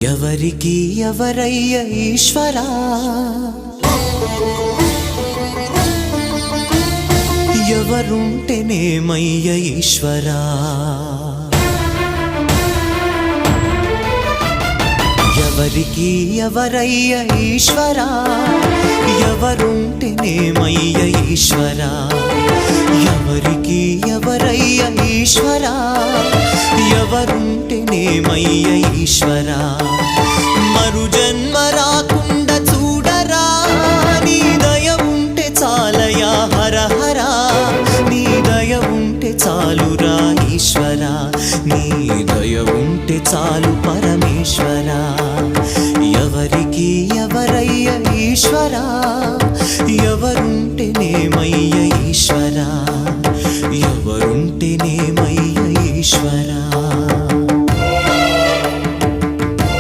ఎవరికి ఎవరయ్య ఈశ్వరా, ఎవరుంటేనేమయ్య ఈశ్వరా, ఎవరికి ఎవరయ్య ఈశ్వరా, ఎవరుంటేనేమయ్య ఈశ్వరా, ఎవరికి ఎవరయ్య ఈశ్వరా, ఎవరుంటేనేమయ్య ఈశ్వరా, మరు జన్మ రాకుండా చూడరా, నీ దయ ఉంటే చాలయా హర హరా, నీ దయ ఉంటే చాలురా ఈశ్వరా, నీ దయ ఉంటే చాలు పరమేశ్వరా.